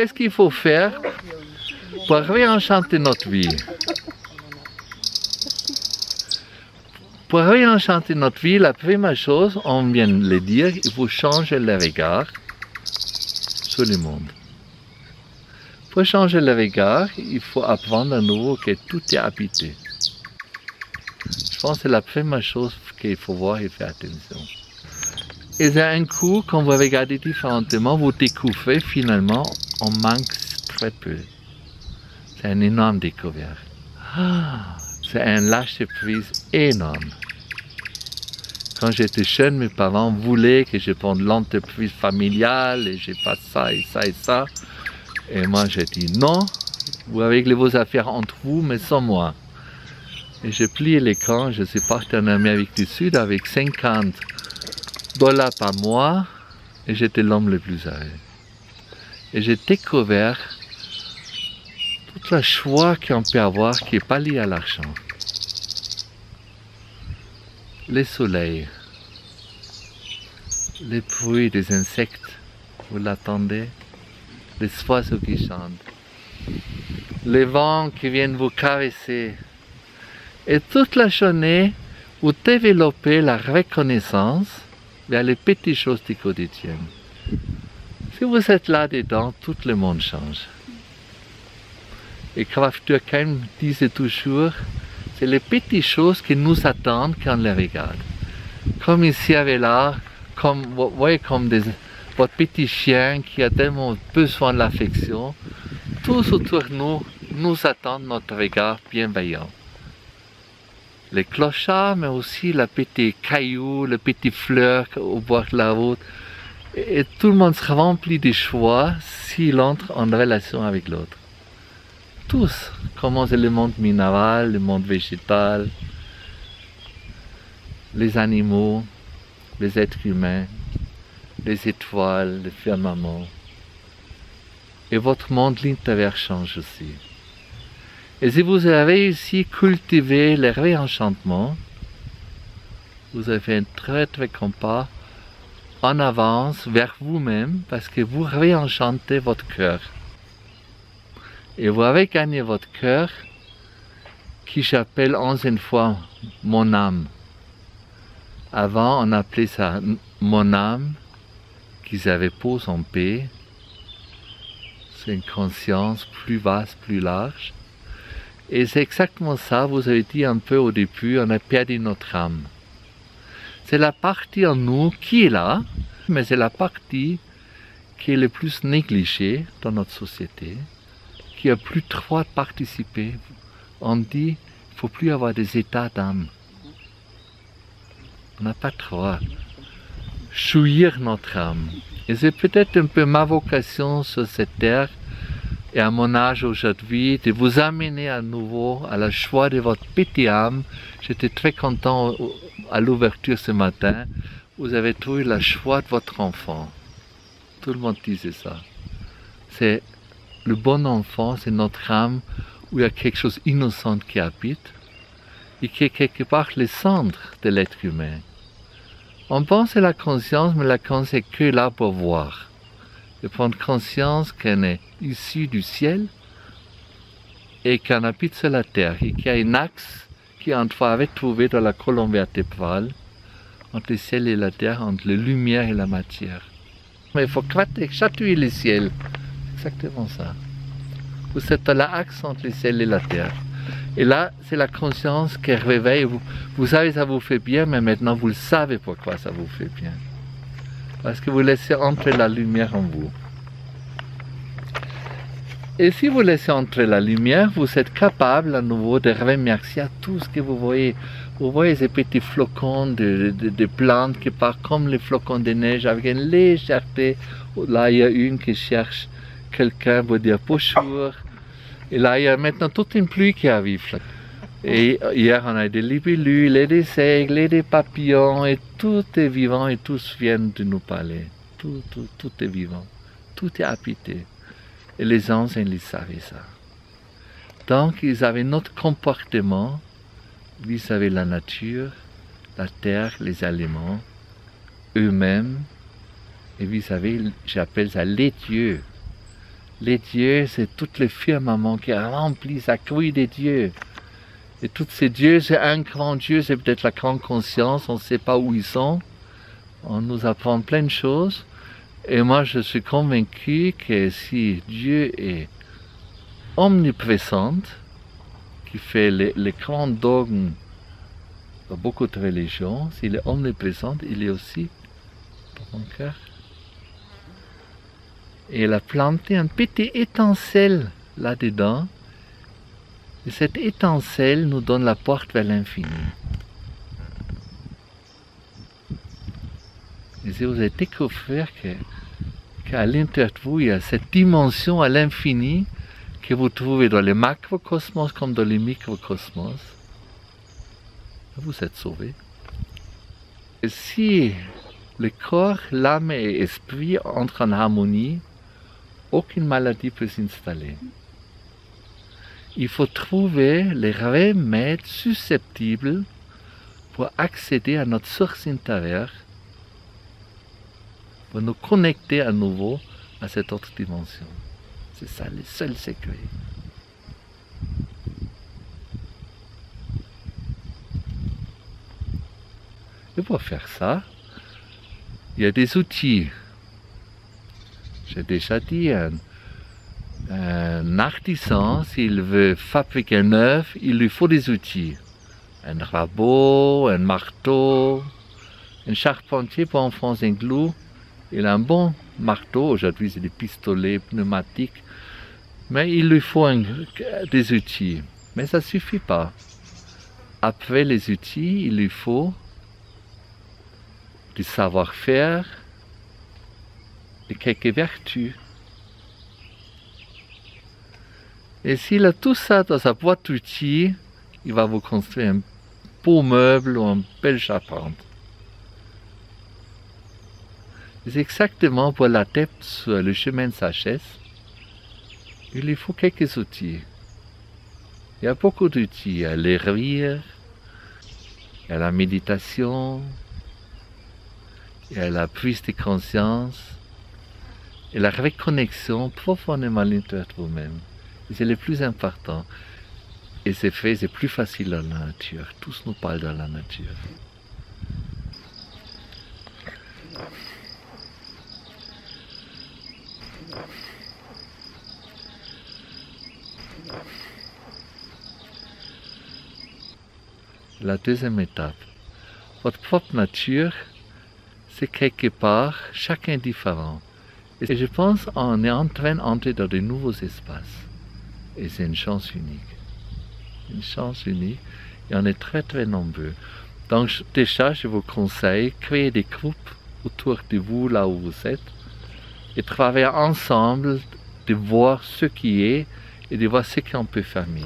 qu'est-ce qu'il faut faire pour réenchanter notre vie? Pour réenchanter notre vie, la première chose, on vient de le dire, il faut changer le regard sur le monde. Pour changer le regard, il faut apprendre à nouveau que tout est habité. Je pense que c'est la première chose qu'il faut voir et faire attention. Et d'un coup, quand vous regardez différemment, vous découvrez finalement, on manque très peu. C'est une énorme découverte. C'est un lâcher-prise énorme. Quand j'étais jeune, mes parents voulaient que je prenne l'entreprise familiale et je fasse ça et ça et ça. Et moi, j'ai dit non, vous réglez vos affaires entre vous, mais sans moi. Et j'ai plié l'écran, je suis parti en Amérique du Sud avec $50 par mois et j'étais l'homme le plus heureux. Et j'ai découvert toute la joie qu'on peut avoir qui n'est pas liée à l'argent. Le soleil, les bruits des insectes, vous l'attendez, les oiseaux qui chantent, les vents qui viennent vous caresser. Et toute la journée, vous développez la reconnaissance vers les petites choses du quotidien. Si vous êtes là-dedans, tout le monde change. Et Kraft Durkheim disait toujours, c'est les petites choses qui nous attendent quand on les regarde. Comme ici avec l'art, comme, vous voyez comme votre petit chien qui a tellement besoin de l'affection, tous autour de nous attendent notre regard bienveillant. Les clochards, mais aussi les petits cailloux, les petites fleurs au bord de la route. Et tout le monde se remplit de joie s'il entre en relation avec l'autre. Tous, comment c'est le monde minéral, le monde végétal, les animaux, les êtres humains, les étoiles, le firmament. Et votre monde l'intérieur change aussi. Et si vous avez réussi à cultiver le réenchantement, vous avez fait un très très grand pas en avance vers vous-même parce que vous réenchantez votre cœur. Et vous avez gagné votre cœur qui j'appelle ancienne fois mon âme. Avant on appelait ça mon âme qu'ils avaient posé en paix. C'est une conscience plus vaste, plus large. Et c'est exactement ça, vous avez dit un peu au début, on a perdu notre âme. C'est la partie en nous qui est là, mais c'est la partie qui est le plus négligée dans notre société, qui a plus le droit de participer. On dit qu'il ne faut plus avoir des états d'âme. On n'a pas le droit. Jouir notre âme. Et c'est peut-être un peu ma vocation sur cette terre, et à mon âge aujourd'hui, de vous amener à nouveau à la joie de votre petite âme. J'étais très content à l'ouverture ce matin. Vous avez trouvé la joie de votre enfant. Tout le monde disait ça. C'est le bon enfant, c'est notre âme où il y a quelque chose d'innocent qui habite et qui est quelque part le centre de l'être humain. On pense à la conscience, mais la conscience n'est que là pour voir. De prendre conscience qu'elle est issue du ciel et qu'on habite sur la terre et qu'il y a un axe qui on avait trouvé dans la colonne vertébrale entre le ciel et la terre, entre la lumière et la matière. Mais il faut chatouiller le ciel. C'est exactement ça. Vous êtes à l'axe entre le ciel et la terre. Et là, c'est la conscience qui réveille. Vous savez, ça vous fait bien, mais maintenant vous le savez pourquoi ça vous fait bien. Parce que vous laissez entrer la lumière en vous. Et si vous laissez entrer la lumière, vous êtes capable à nouveau de remercier à tout ce que vous voyez. Vous voyez ces petits flocons de plantes qui partent comme les flocons de neige avec une légèreté. Là, il y a une qui cherche quelqu'un pour dire bonjour. Et là, il y a maintenant toute une pluie qui arrive. Et hier, on a des libellules, et des aigles, et des papillons, et tout est vivant, et tous viennent de nous parler. Tout est vivant. Tout est habité. Et les anciens, ils savaient ça. Donc, ils avaient notre comportement vis-à-vis de la nature, la terre, les aliments, eux-mêmes, et vis-à-vis, j'appelle ça les dieux. Les dieux, c'est tous les firmaments qui remplissent la couille des dieux. Et tous ces dieux, c'est un grand Dieu, c'est peut-être la grande conscience, on ne sait pas où ils sont. On nous apprend plein de choses. Et moi, je suis convaincu que si Dieu est omniprésent, qui fait les grands dogmes de beaucoup de religions, s'il est omniprésent, il est aussi dans mon cœur. Et il a planté un petit étincelle là-dedans. Et cette étincelle nous donne la porte vers l'infini. Et si vous avez découvert qu'à l'intérieur de vous, il y a cette dimension à l'infini que vous trouvez dans les macrocosmos comme dans les microcosmos, vous êtes sauvés. Et si le corps, l'âme et l'esprit entrent en harmonie, aucune maladie peut s'installer. Il faut trouver les remèdes susceptibles pour accéder à notre source intérieure, pour nous connecter à nouveau à cette autre dimension. C'est ça le seul secret. Et pour faire ça, il y a des outils. J'ai déjà dit, un artisan, s'il veut fabriquer un œuf, il lui faut des outils. Un rabot, un marteau, un charpentier pour enfoncer un clou. Il a un bon marteau, aujourd'hui c'est des pistolets pneumatiques, mais il lui faut des outils. Mais ça ne suffit pas. Après les outils, il lui faut du savoir-faire et quelques vertus. Et s'il a tout ça dans sa boîte d'outils, il va vous construire un beau meuble ou une belle charpente. C'est exactement pour l'adepte sur le chemin de sagesse, il lui faut quelques outils. Il y a beaucoup d'outils. Il y a les rires, il y a la méditation, il y a la prise de conscience et la reconnexion profondément à l'intérieur de vous-même. C'est le plus important. Et c'est fait, c'est plus facile dans la nature. Tous nous parlent dans la nature. La deuxième étape. Votre propre nature, c'est quelque part, chacun différent. Et je pense qu'on est en train d'entrer dans de nouveaux espaces. Et c'est une chance unique. Une chance unique. Et on est très très nombreux. Donc déjà, je vous conseille, créer des groupes autour de vous, là où vous êtes, et travailler ensemble, de voir ce qui est, et de voir ce qu'on peut faire mieux.